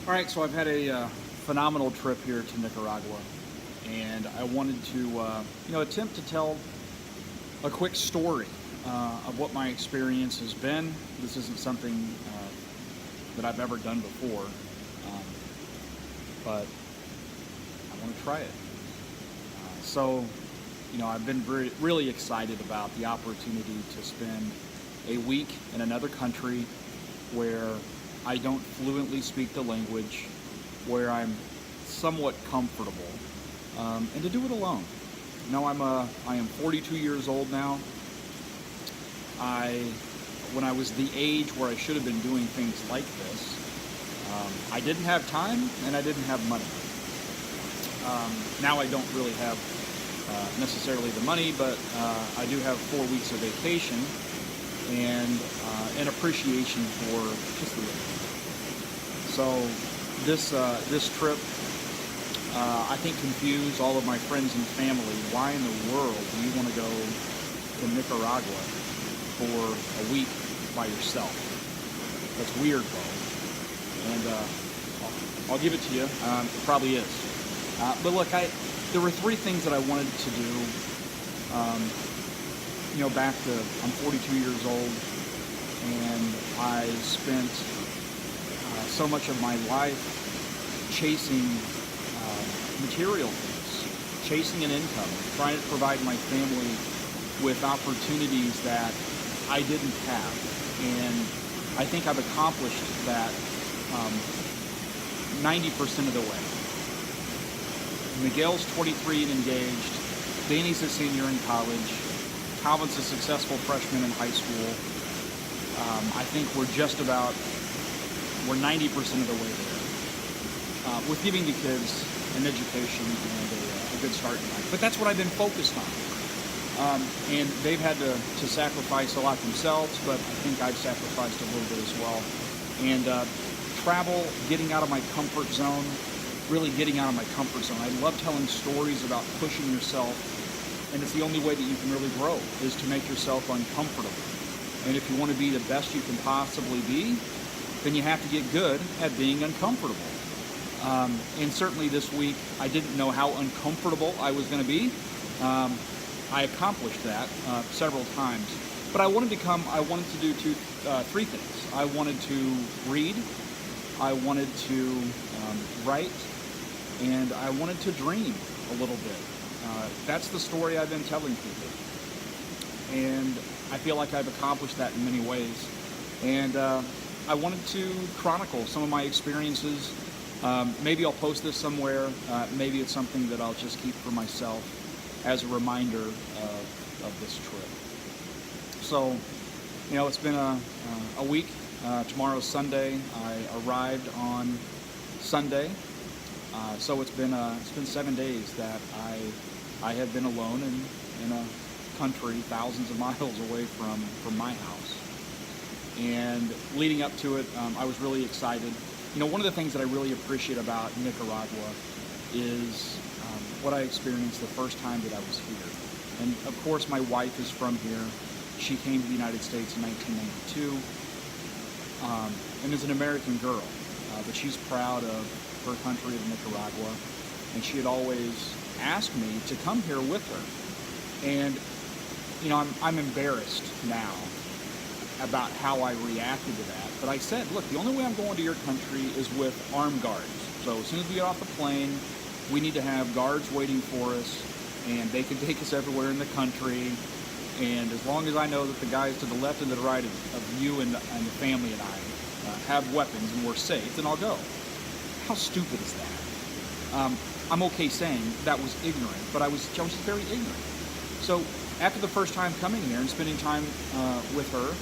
All right, so I've had a phenomenal trip here to Nicaragua, and I wanted to, attempt to tell a quick story of what my experience has been. This isn't something that I've ever done before, but I want to try it. I've been really excited about the opportunity to spend a week in another country where I don't fluently speak the language, where I'm somewhat comfortable, and to do it alone. I am 42 years old now. I, when I was the age where I should have been doing things like this, I didn't have time and I didn't have money. Now I don't really have necessarily the money, but I do have 4 weeks of vacation and an appreciation for just the living. So this trip, I think, confused all of my friends and family. Why in the world do you want to go to Nicaragua for a week by yourself? That's weird, though. And I'll give it to you. It probably is. But look, there were three things that I wanted to do. I'm 42 years old, and I spent so much of my life chasing material things, chasing an income, trying to provide my family with opportunities that I didn't have. And I think I've accomplished that 90% of the way. Miguel's 23 and engaged. Danny's a senior in college. Calvin's a successful freshman in high school. I think we're 90% of the way there. With giving the kids an education and a good start in life. But that's what I've been focused on. And they've had to sacrifice a lot themselves, but I think I've sacrificed a little bit as well. And travel, getting out of my comfort zone, really getting out of my comfort zone. I love telling stories about pushing yourself, and it's the only way that you can really grow, is to make yourself uncomfortable. And if you want to be the best you can possibly be, then you have to get good at being uncomfortable. And certainly this week, I didn't know how uncomfortable I was going to be. I accomplished that several times. But I wanted to do three things. I wanted to read, I wanted to write, and I wanted to dream a little bit. That's the story I've been telling people. And I feel like I've accomplished that in many ways. And I wanted to chronicle some of my experiences. Maybe I'll post this somewhere. Maybe it's something that I'll just keep for myself as a reminder of this trip. So, it's been a week. Tomorrow's Sunday. I arrived on Sunday. So it's been 7 days that I have been alone in a country thousands of miles away from my house. And leading up to it, I was really excited. One of the things that I really appreciate about Nicaragua is what I experienced the first time that I was here. And of course, my wife is from here. She came to the United States in 1992 and is an American girl, but she's proud of her country of Nicaragua, and she had always asked me to come here with her. And I'm embarrassed now about how I reacted to that. But I said, look, the only way I'm going to your country is with armed guards. So as soon as we get off the plane, we need to have guards waiting for us, and they can take us everywhere in the country. And as long as I know that the guys to the left and to the right of you and the family and I have weapons and we're safe, then I'll go. How stupid is that? I'm okay saying that was ignorant, but I was just very ignorant. So after the first time coming here and spending time with her,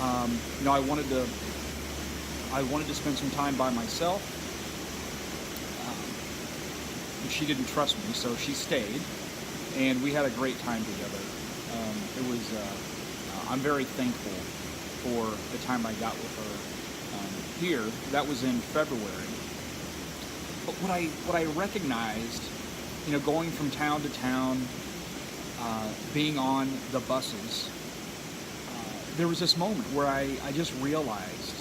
I wanted to spend some time by myself. But she didn't trust me, so she stayed, and we had a great time together. I'm very thankful for the time I got with her here. That was in February. But what I recognized, going from town to town, being on the buses, there was this moment where I just realized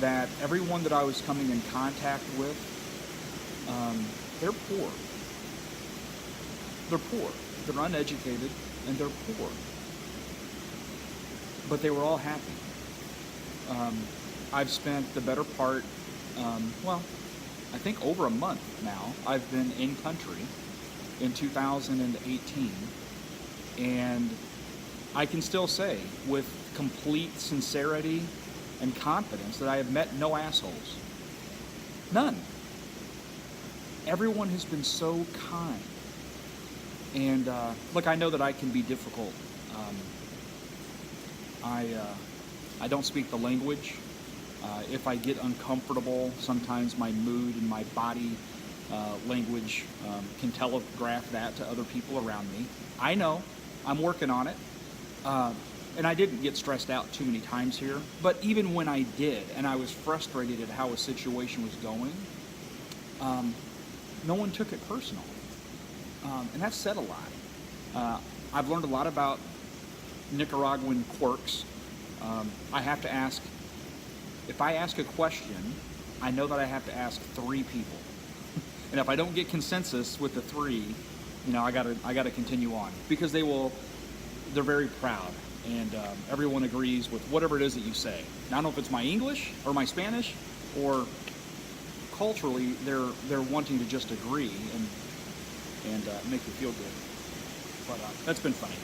that everyone that I was coming in contact with, they're poor. They're poor. They're uneducated and they're poor. But they were all happy. I've spent the better part, I think over a month now. I've been in country in 2018, and I can still say with complete sincerity and confidence that I have met no assholes. None. Everyone has been so kind. And look, I know that I can be difficult. I don't speak the language. If I get uncomfortable, sometimes my mood and my body language can telegraph that to other people around me. I know. I'm working on it. And I didn't get stressed out too many times here. But even when I did, and I was frustrated at how a situation was going, no one took it personal. And that said a lot. I've learned a lot about Nicaraguan quirks. I have to ask, if I ask a question, I know that I have to ask 3 people. And if I don't get consensus with the 3, I gotta continue on, because they're very proud, and everyone agrees with whatever it is that you say. Now, I don't know if it's my English or my Spanish, or culturally they're wanting to just agree and make you feel good. But that's been funny.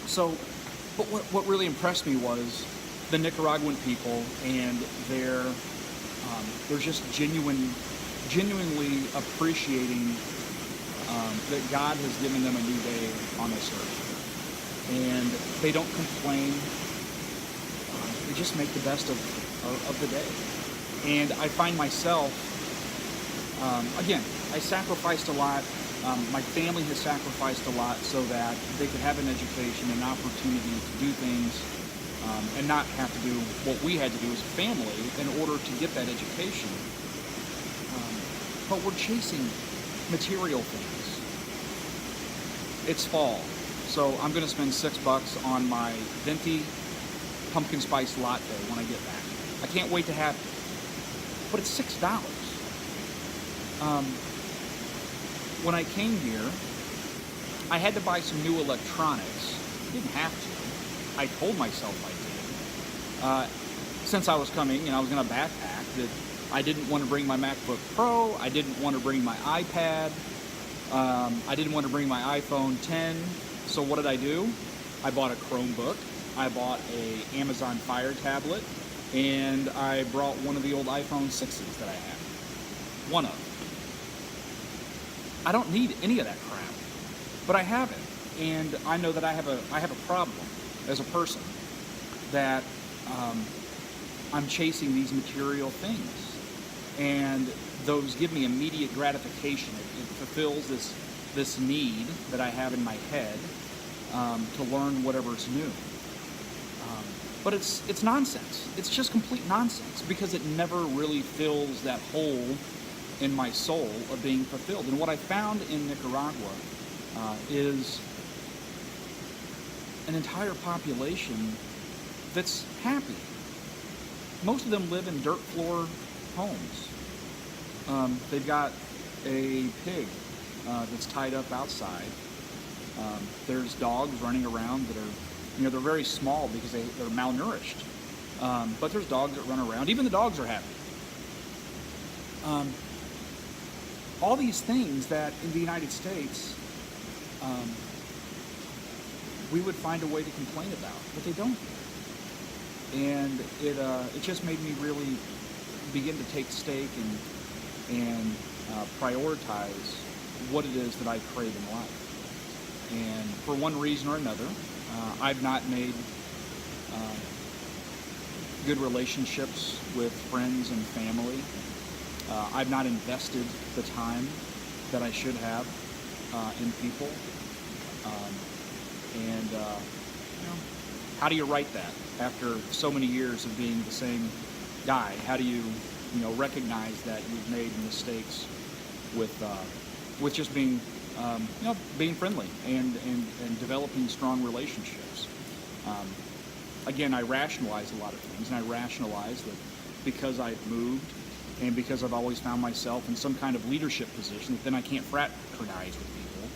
So, but what really impressed me was the Nicaraguan people, and they're just genuinely appreciating that God has given them a new day on this earth. And they don't complain. They just make the best of the day. And I find myself, again, I sacrificed a lot. My family has sacrificed a lot so that they could have an education, an opportunity to do things, and not have to do what we had to do as a family in order to get that education. But we're chasing material things. It's fall, so I'm going to spend $6 on my venti pumpkin spice latte when I get back. I can't wait to have it. But it's $6. When I came here, I had to buy some new electronics. I didn't have to. I told myself I did. Since I was coming and I was going to backpack, that I didn't want to bring my MacBook Pro. I didn't want to bring my iPad. I didn't want to bring my iPhone 10. So what did I do? I bought a Chromebook. I bought a Amazon Fire tablet. And I brought one of the old iPhone 6s that I had. One of them. I don't need any of that crap, but I have it, and I know that I have a problem as a person, that I'm chasing these material things, and those give me immediate gratification. It fulfills this need that I have in my head to learn whatever's new. But it's nonsense. It's just complete nonsense, because it never really fills that hole in my soul of being fulfilled. And what I found in Nicaragua is an entire population that's happy. Most of them live in dirt floor homes. They've got a pig that's tied up outside. There's dogs running around that are, they're very small because they're malnourished. But there's dogs that run around. Even the dogs are happy. All these things that in the United States we would find a way to complain about, but they don't. And it just made me really begin to take stake and prioritize what it is that I crave in life. And for one reason or another, I've not made good relationships with friends and family. I've not invested the time that I should have in people. How do you write that after so many years of being the same guy? How do you, recognize that you've made mistakes with just being, being friendly and developing strong relationships? Again, I rationalize a lot of things, and I rationalize that because I've moved and because I've always found myself in some kind of leadership position that then I can't fraternize with people.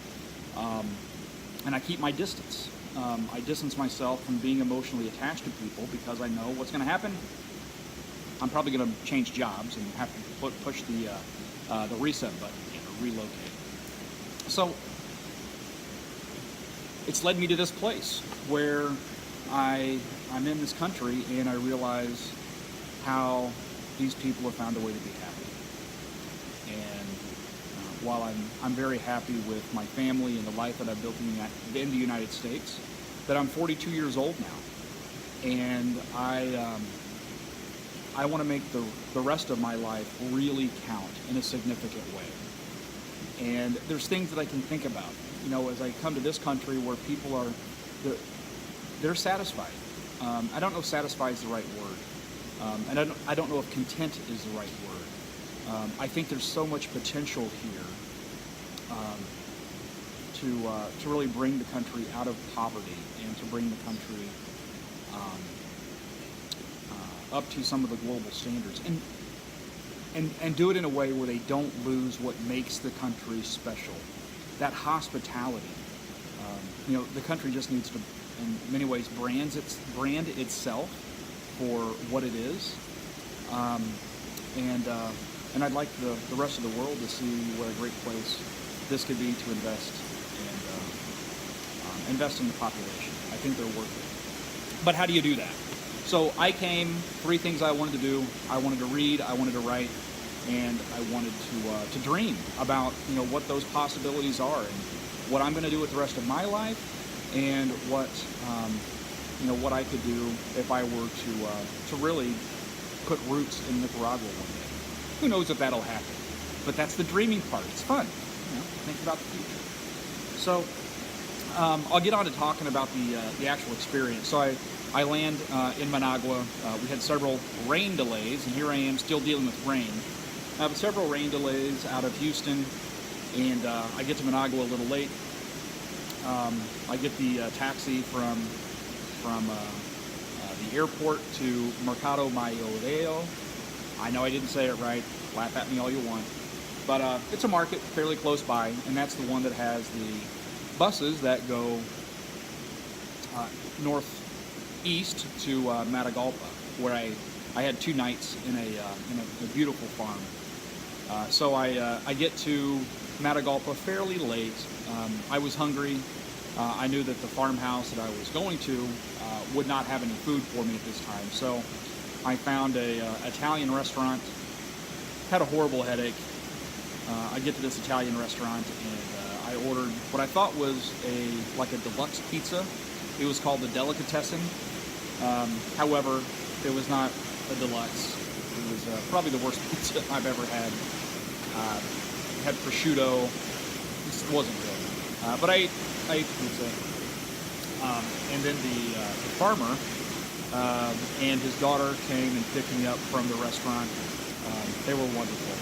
And I keep my distance. I distance myself from being emotionally attached to people because I know what's going to happen. I'm probably going to change jobs and have to push the reset button again or relocate. So it's led me to this place where I'm in this country and I realize how these people have found a way to be happy. And while I'm very happy with my family and the life that I've built in the United States, that I'm 42 years old now, and I want to make the rest of my life really count in a significant way. And there's things that I can think about, as I come to this country where people are, they're satisfied. I don't know if satisfied is the right word. And I don't know if content is the right word. I think there's so much potential here to really bring the country out of poverty and to bring the country up to some of the global standards and do it in a way where they don't lose what makes the country special. That hospitality. The country just needs to, in many ways, brand itself for what it is. And I'd like the rest of the world to see what a great place this could be to invest in the population. I think they're worth it. But how do you do that? So I came, 3 things I wanted to do. I wanted to read, I wanted to write, and I wanted to dream about what those possibilities are and what I'm going to do with the rest of my life, and what what I could do if I were to really put roots in Nicaragua one day. Who knows if that'll happen? But that's the dreaming part. It's fun. Think about the future. So I'll get on to talking about the actual experience. So I land in Managua. We had several rain delays, and here I am still dealing with rain. I have several rain delays out of Houston, and I get to Managua a little late. I get the taxi from the airport to Mercado Mayoreo. I know I didn't say it right. Laugh at me all you want. But it's a market fairly close by, and that's the one that has the buses that go northeast to Matagalpa, where I had 2 nights in a beautiful farm. So I get to Matagalpa fairly late. I was hungry. I knew that the farmhouse that I was going to would not have any food for me at this time. So I found a Italian restaurant. Had a horrible headache. I get to this Italian restaurant and I ordered what I thought was like a deluxe pizza. It was called the Delicatessen. However, it was not a deluxe. It was probably the worst pizza I've ever had. It had prosciutto. It wasn't good. But I ate pizza. And then the farmer and his daughter came and picked me up from the restaurant. They were wonderful.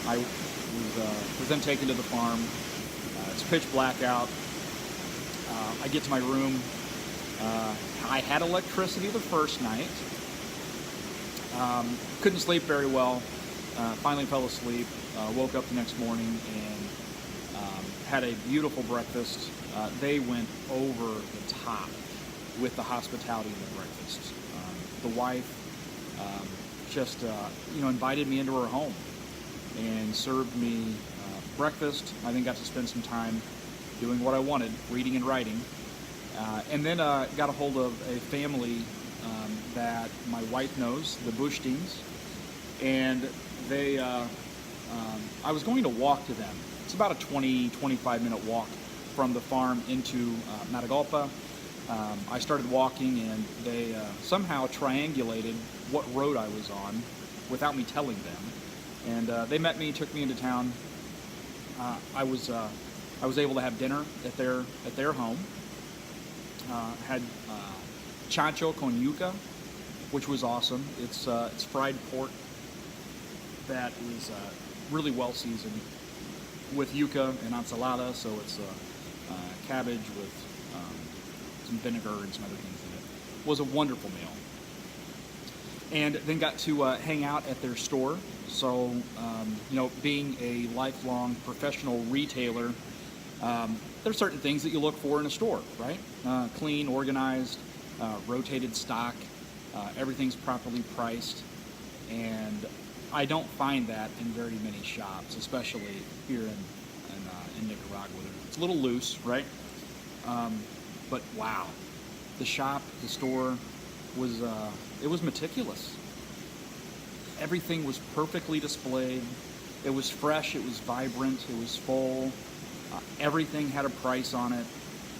I was then taken to the farm. It's pitch black out. I get to my room. I had electricity the first night. Couldn't sleep very well. Finally fell asleep. Woke up the next morning and had a beautiful breakfast. They went over the top with the hospitality of the breakfast. The wife just invited me into her home and served me breakfast. I then got to spend some time doing what I wanted, reading and writing. And then got a hold of a family that my wife knows, the Bushstins, and they, I was going to walk to them. It's about a 20-25 minute walk from the farm into Matagalpa. I started walking and they somehow triangulated what road I was on without me telling them. And they met me, took me into town. I was able to have dinner at their home. Had chancho con yuca, which was awesome. It's fried pork that is really well seasoned with yuca and ensalada, so it's cabbage with some vinegar and some other things in it. It was a wonderful meal. and then got to hang out at their store. So, being a lifelong professional retailer, there's certain things that you look for in a store, right? Clean, organized, rotated stock, everything's properly priced, and I don't find that in very many shops, especially here in Nicaragua. It's a little loose, right? But wow, the store was meticulous. Everything was perfectly displayed. It was fresh, it was vibrant, it was full. Everything had a price on it.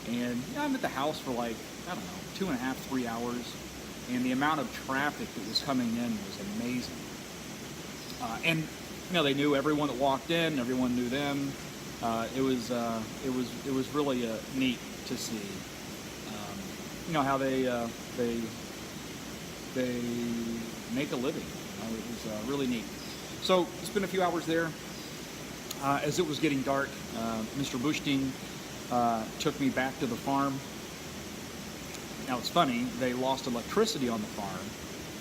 And I'm at the house for like, I don't know, 2.5, 3 hours. And the amount of traffic that was coming in was amazing. And they knew everyone that walked in, everyone knew them. It was really neat to see. How they make a living. It was really neat. So spent a few hours there. As it was getting dark, Mr. Bushting took me back to the farm. Now it's funny, they lost electricity on the farm,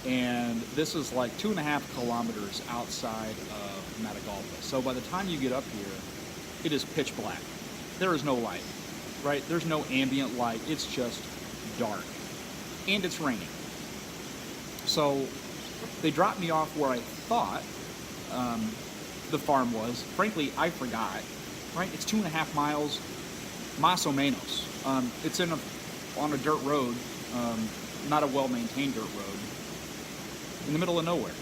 and this is like 2.5 kilometers outside of Matagalpa. So by the time you get up here, it is pitch black. There is no light, right? There's no ambient light. It's just dark, and it's raining. So they dropped me off where I thought the farm was. Frankly, I forgot, right? It's 2.5 miles, más o menos. It's on a dirt road, not a well-maintained dirt road, in the middle of nowhere.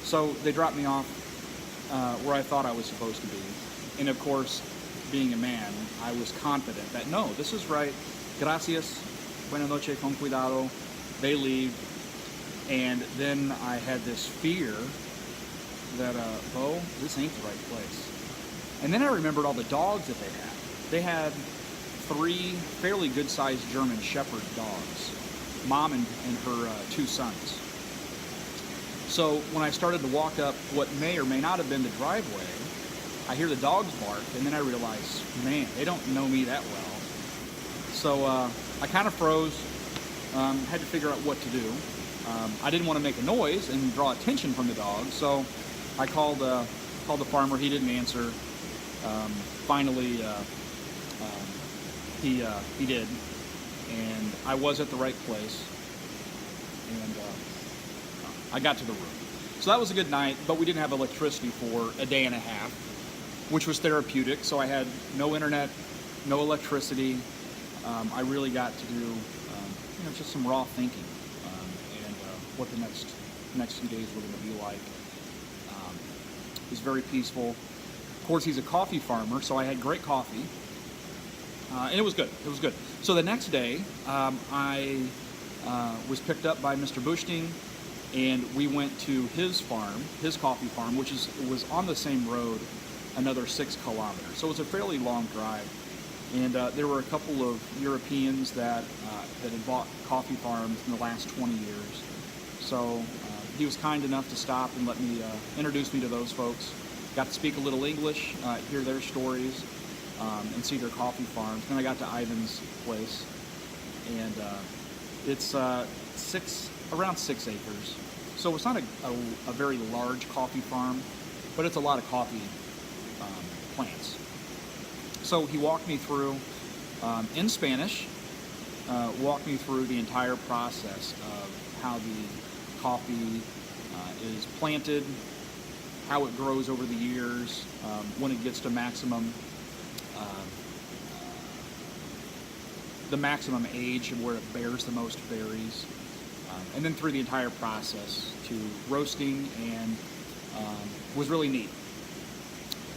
So they dropped me off where I thought I was supposed to be. And of course, being a man, I was confident that, no, this is right. Gracias, buena noche, con cuidado. They leave. And then I had this fear that, Bo, this ain't the right place. And then I remembered all the dogs that they had. They had 3 fairly good-sized German Shepherd dogs, mom and her 2 sons. So when I started to walk up what may or may not have been the driveway, I hear the dogs bark, and then I realize, man, they don't know me that well. So I kind of froze, had to figure out what to do. I didn't want to make a noise and draw attention from the dogs, so I called the farmer. He didn't answer. Finally, he did, and I was at the right place, and I got to the room. So that was a good night, but we didn't have electricity for a day and a half, which was therapeutic. So I had no internet, no electricity. I really got to do just some raw thinking, and what the next few days were going to be like. It was very peaceful. Of course, he's a coffee farmer, so I had great coffee. And it was good. It was good. So the next day, I was picked up by Mr. Bushting, and we went to his farm, his coffee farm, which was on the same road, another 6 kilometers. So it was a fairly long drive. And there were a couple of Europeans that had bought coffee farms in the last 20 years. So he was kind enough to stop and let me introduce me to those folks. Got to speak a little English, hear their stories, and see their coffee farms. Then I got to Ivan's place, and it's around 6 acres. So it's not a very large coffee farm, but it's a lot of coffee plants. So he walked me through, in Spanish, walked me through the entire process of how the coffee is planted, how it grows over the years, when it gets to the maximum age of where it bears the most berries, and then through the entire process to roasting, and was really neat.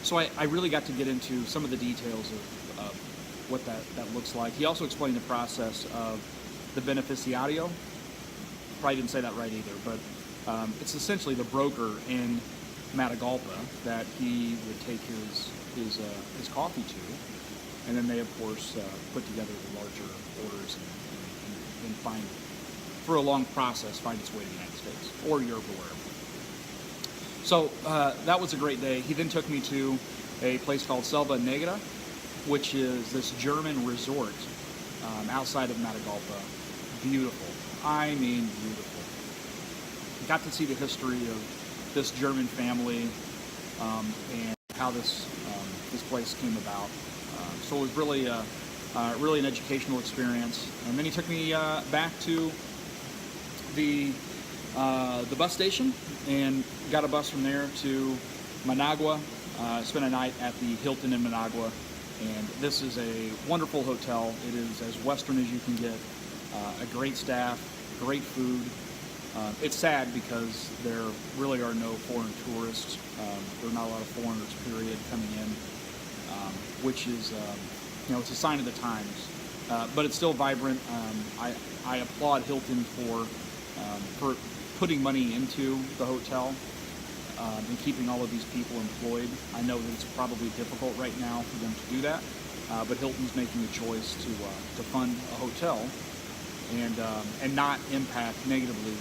So I really got to get into some of the details of what that looks like. He also explained the process of the beneficiario. Probably didn't say that right either, but it's essentially the broker in Matagalpa that he would take his coffee to, and then they of course put together the larger orders and find, through a long process, find its way to the United States or Europe or wherever. So that was a great day. He then took me to a place called Selva Negra, which is this German resort outside of Matagalpa. Beautiful. I mean beautiful. got to see the history of this German family and how this place came about. So it was really an educational experience. And then he took me back to the bus station and got a bus from there to Managua. Spent a night at the Hilton in Managua, and this is a wonderful hotel. It is as Western as you can get. A great staff, great food. It's sad because there really are no foreign tourists. There are not a lot of foreigners, period, coming in, which is, it's a sign of the times. But it's still vibrant. I applaud Hilton for putting money into the hotel and keeping all of these people employed. I know that it's probably difficult right now for them to do that, but Hilton's making a choice to fund a hotel and not impact negatively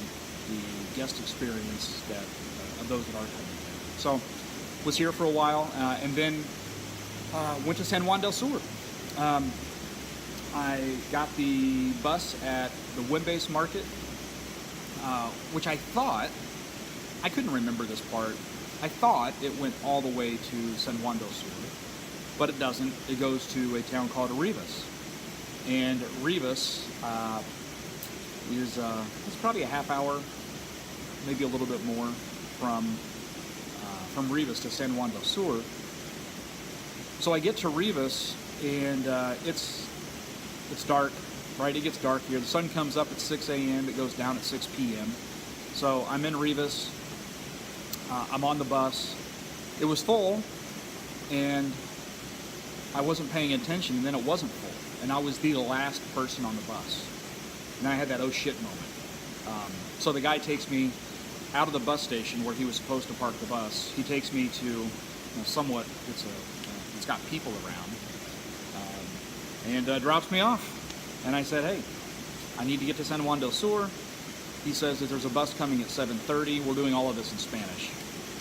the guest experience of those that are coming in. So, was here for a while, and then went to San Juan del Sur. I got the bus at the Wimbase Market, which I thought, I couldn't remember this part, I thought it went all the way to San Juan del Sur, but it doesn't. It goes to a town called Rivas. And Rivas is it's probably a half hour, maybe a little bit more from Rivas to San Juan del Sur. So I get to Rivas, and it's dark, right? It gets dark here. The sun comes up at 6 a.m. It goes down at 6 p.m. So I'm in Rivas. I'm on the bus. It was full, and I wasn't paying attention, and then it wasn't full, and I was the last person on the bus. And I had that oh shit moment. So the guy takes me out of the bus station where he was supposed to park the bus. He takes me to somewhat, it's got people around, and drops me off. And I said, hey, I need to get to San Juan del Sur. He says that there's a bus coming at 7:30. We're doing all of this in Spanish.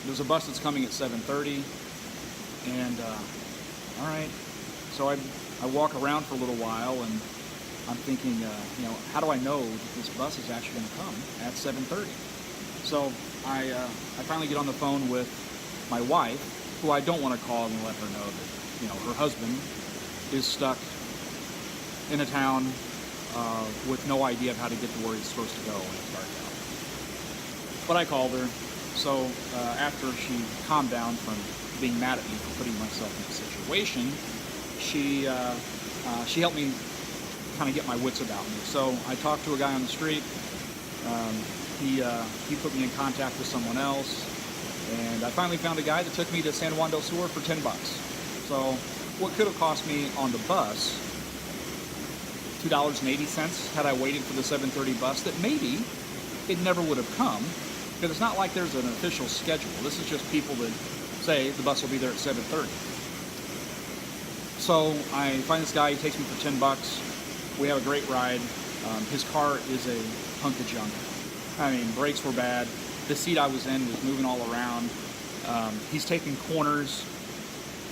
There's a bus that's coming at 7:30, and all right. So I walk around for a little while, and I'm thinking, how do I know that this bus is actually going to come at 7:30? So I finally get on the phone with my wife, who I don't want to call and let her know that her husband is stuck in a town with no idea of how to get to where he's supposed to go when it's dark out. But I called her, so after she calmed down from being mad at me for putting myself in this situation, she helped me kind of get my wits about me. So I talked to a guy on the street. He put me in contact with someone else, and I finally found a guy that took me to San Juan del Sur for $10. So what could have cost me on the bus $2.80 had I waited for the 7:30 bus, that maybe it never would have come, because it's not like there's an official schedule. This is just people that say the bus will be there at 7:30. So I find this guy. He takes me for $10. We have a great ride. His car is a hunk of junk. I mean, brakes were bad. The seat I was in was moving all around. He's taking corners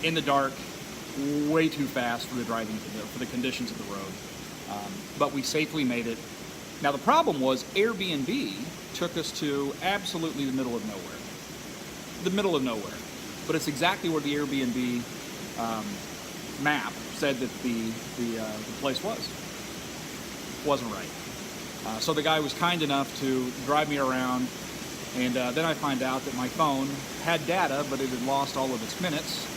in the dark way too fast for the driving, for the conditions of the road. But we safely made it. Now the problem was Airbnb took us to absolutely the middle of nowhere. The middle of nowhere. But it's exactly where the Airbnb map said that the place was. Wasn't right. So the guy was kind enough to drive me around, and then I find out that my phone had data, but it had lost all of its minutes.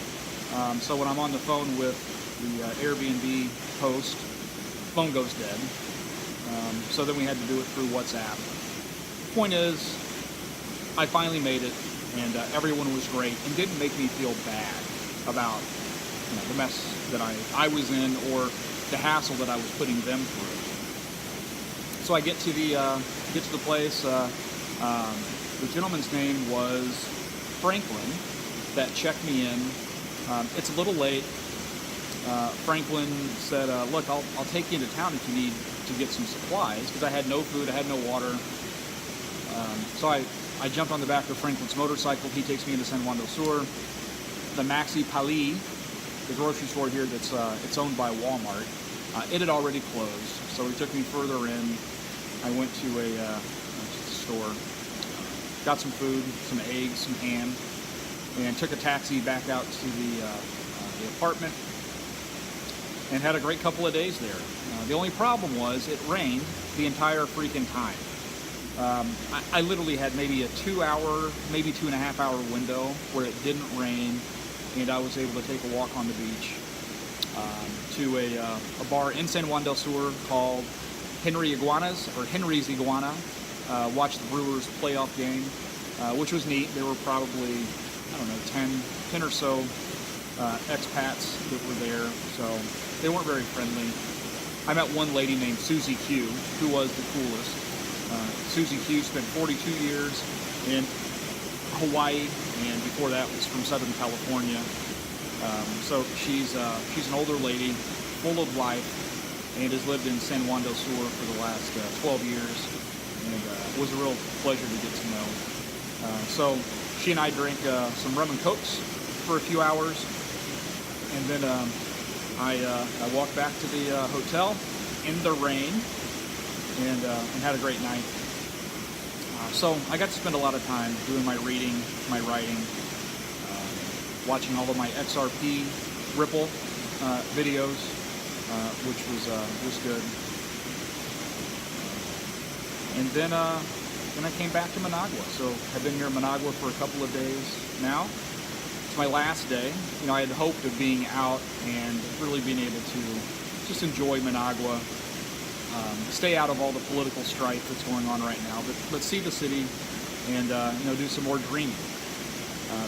So when I'm on the phone with the Airbnb host, phone goes dead. So then we had to do it through WhatsApp. Point is, I finally made it, and everyone was great and didn't make me feel bad about the mess that I was in, or the hassle that I was putting them through. So I get to the place. The gentleman's name was Franklin that checked me in. It's a little late. Franklin said, look, I'll take you into town if you need to get some supplies, because I had no food, I had no water. So I jumped on the back of Franklin's motorcycle. He takes me into San Juan del Sur. The Maxi Pali, the grocery store here that's it's owned by Walmart, it had already closed. So he took me further in. I went to a store, got some food, some eggs, some ham, and took a taxi back out to the apartment, and had a great couple of days there. The only problem was it rained the entire freaking time. I literally had maybe a 2-hour, maybe 2.5-hour window where it didn't rain, and I was able to take a walk on the beach to a bar in San Juan del Sur called Henry's Iguana. Watched the Brewers playoff game, which was neat. There were probably, I don't know, 10 or so expats that were there, so they weren't very friendly. I met one lady named Susie Q, who was the coolest. Susie Q spent 42 years in Hawaii, and before that was from Southern California. So she's an older lady, full of life, and has lived in San Juan del Sur for the last 12 years, and it was a real pleasure to get to know. So she and I drank some rum and cokes for a few hours, and then I walked back to the hotel in the rain, and had a great night. So I got to spend a lot of time doing my reading, my writing, watching all of my XRP Ripple videos, which was good. And then I came back to Managua. So I've been here in Managua for a couple of days now. It's my last day. You know, I had hoped of being out and really being able to just enjoy Managua, stay out of all the political strife that's going on right now, but see the city and do some more dreaming.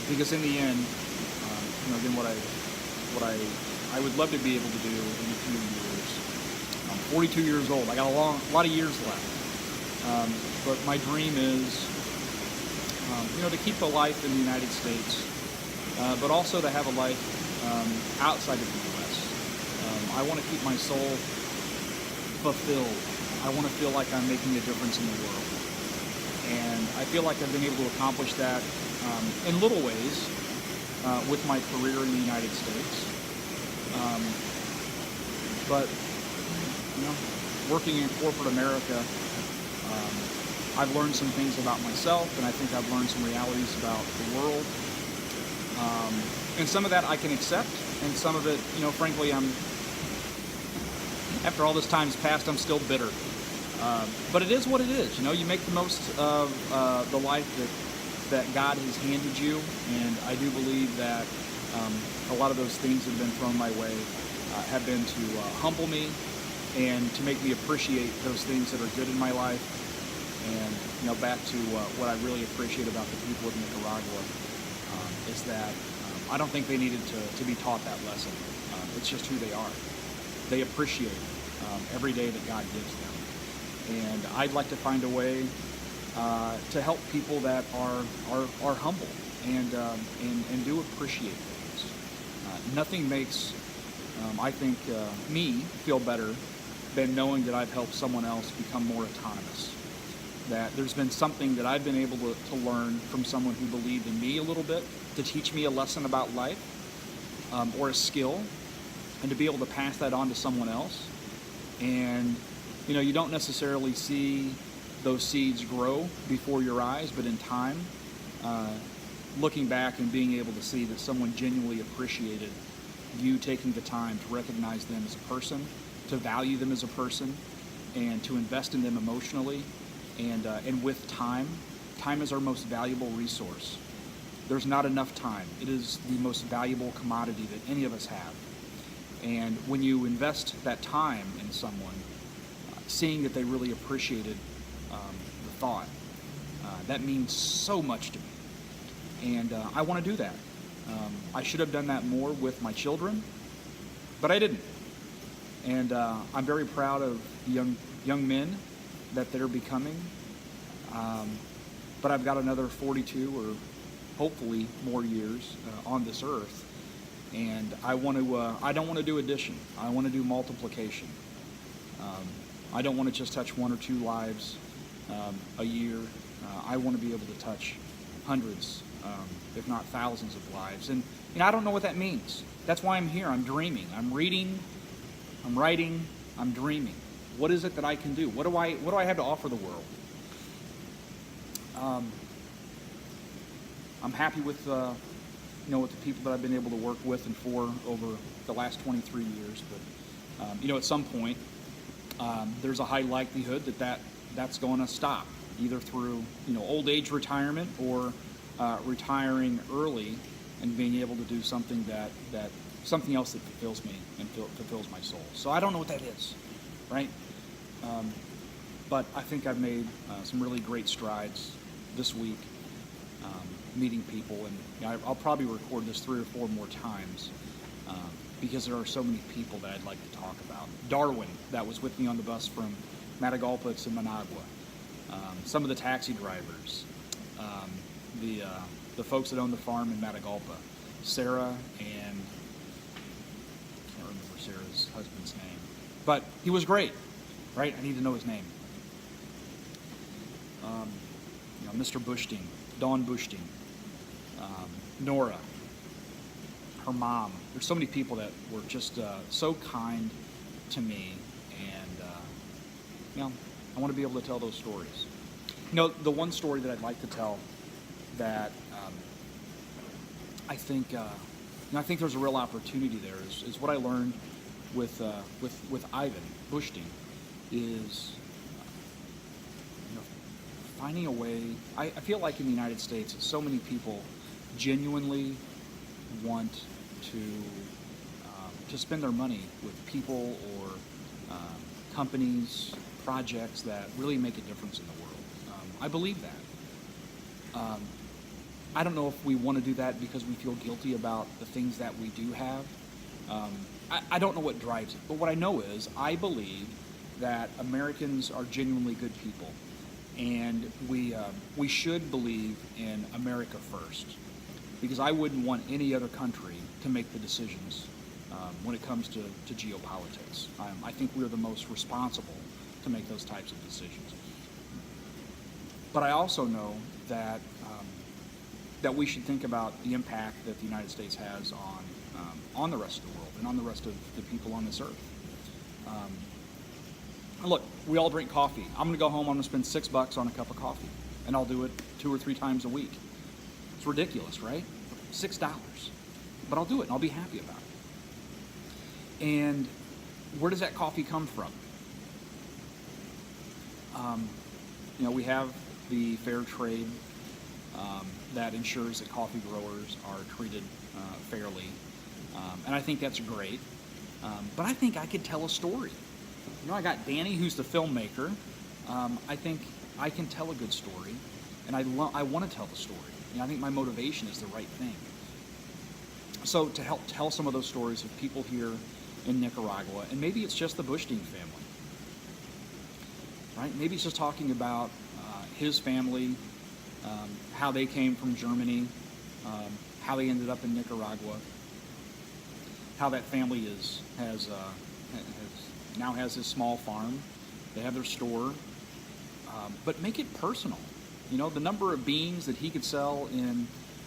Because in the end, again, what I would love to be able to do in a few years. I'm 42 years old. I got a lot of years left. But my dream is, to keep a life in the United States, but also to have a life outside of the U.S. I want to keep my soul fulfilled. I want to feel like I'm making a difference in the world. And I feel like I've been able to accomplish that in little ways with my career in the United States. But working in corporate America, I've learned some things about myself, and I think I've learned some realities about the world. And some of that I can accept, and some of it, frankly, after all this time's passed, I'm still bitter. But it is what it is. You make the most of the life that God has handed you, and I do believe that a lot of those things that have been thrown my way have been to humble me and to make me appreciate those things that are good in my life. And back to what I really appreciate about the people of Nicaragua is that I don't think they needed to be taught that lesson. It's just who they are. They appreciate every day that God gives them. And I'd like to find a way to help people that are humble and do appreciate things. Nothing makes, I think, me feel better than knowing that I've helped someone else become more autonomous. That there's been something that I've been able to learn from someone who believed in me a little bit, to teach me a lesson about life or a skill, and to be able to pass that on to someone else. And you don't necessarily see those seeds grow before your eyes, but in time, looking back and being able to see that someone genuinely appreciated you taking the time to recognize them as a person, to value them as a person, and to invest in them emotionally, and with time is our most valuable resource. There's not enough time. It is the most valuable commodity that any of us have. And when you invest that time in someone, seeing that they really appreciated the thought, that means so much to me. And I want to do that. I should have done that more with my children, but I didn't. And I'm very proud of the young men that they're becoming. But I've got another 42 or hopefully more years on this earth. And I don't want to do addition. I want to do multiplication. I don't want to just touch 1 or 2 lives a year. I want to be able to touch hundreds, if not thousands of lives. And I don't know what that means. That's why I'm here. I'm dreaming. I'm reading. I'm writing. I'm dreaming. What is it that I can do? What do I have to offer the world? I'm happy with with the people that I've been able to work with and for over the last 23 years. But at some point, there's a high likelihood that's going to stop, either through old age retirement or retiring early and being able to do something something else that fulfills me and fulfills my soul. So I don't know what that is, right? But I think I've made some really great strides this week, meeting people, and I'll probably record this 3 or 4 more times because there are so many people that I'd like to talk about. Darwin, that was with me on the bus from Matagalpa to Managua. Some of the taxi drivers, the folks that own the farm in Matagalpa, Sarah and I can't remember Sarah's husband's name, but he was great, right? I need to know his name. Mr. Bushting, Dawn Bushting, Nora, her mom. There's so many people that were just so kind to me, and I want to be able to tell those stories. The one story that I'd like to tell that I think there's a real opportunity there is what I learned with Ivan Bushting is finding a way. I feel like in the United States, so many people genuinely want to spend their money with people or companies, projects that really make a difference in the world. I believe that. I don't know if we want to do that because we feel guilty about the things that we do have. I don't know what drives it, but what I know is I believe that Americans are genuinely good people, and we should believe in America first, because I wouldn't want any other country to make the decisions when it comes to geopolitics. I think we're the most responsible to make those types of decisions. But I also know that that we should think about the impact that the United States has on the rest of the world and on the rest of the people on this earth. Look, we all drink coffee. I'm going to go home, I'm going to spend $6 on a cup of coffee, and I'll do it 2 or 3 times a week. It's ridiculous, right? $6. But I'll do it, and I'll be happy about it. And where does that coffee come from? We have the fair trade that ensures that coffee growers are treated fairly. And I think that's great. But I think I could tell a story. I got Danny, who's the filmmaker. I think I can tell a good story, and I want to tell the story. I think my motivation is the right thing. So to help tell some of those stories of people here in Nicaragua, and maybe it's just the Bushting family, right? Maybe it's just talking about his family, how they came from Germany, how they ended up in Nicaragua, how that family now has this small farm. They have their store, but make it personal. The number of beans that he could sell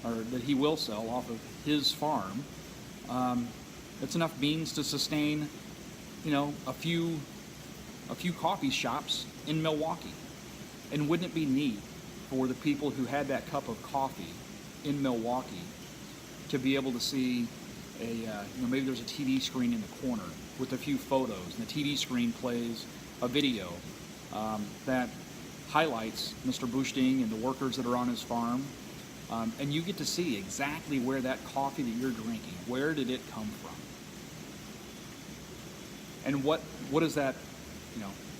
or that he will sell off of his farm, it's enough beans to sustain, a few coffee shops in Milwaukee. And wouldn't it be neat for the people who had that cup of coffee in Milwaukee to be able to see maybe there's a TV screen in the corner with a few photos, and the TV screen plays a video that highlights Mr. Bushting and the workers that are on his farm, and you get to see exactly where that coffee that you're drinking, where did it come from, and what is that?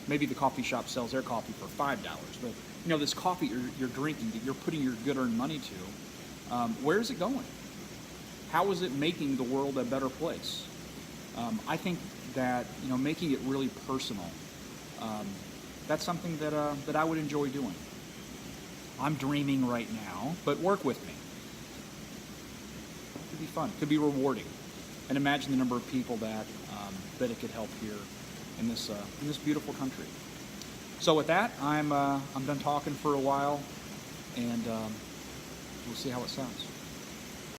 Maybe the coffee shop sells their coffee for $5, but this coffee you're drinking that you're putting your good-earned money to, where is it going? How is it making the world a better place? I think that making it really personal, that's something that I would enjoy doing. I'm dreaming right now, but work with me. It could be fun. It could be rewarding. And imagine the number of people that it could help here in this beautiful country. So with that, I'm done talking for a while, and we'll see how it sounds.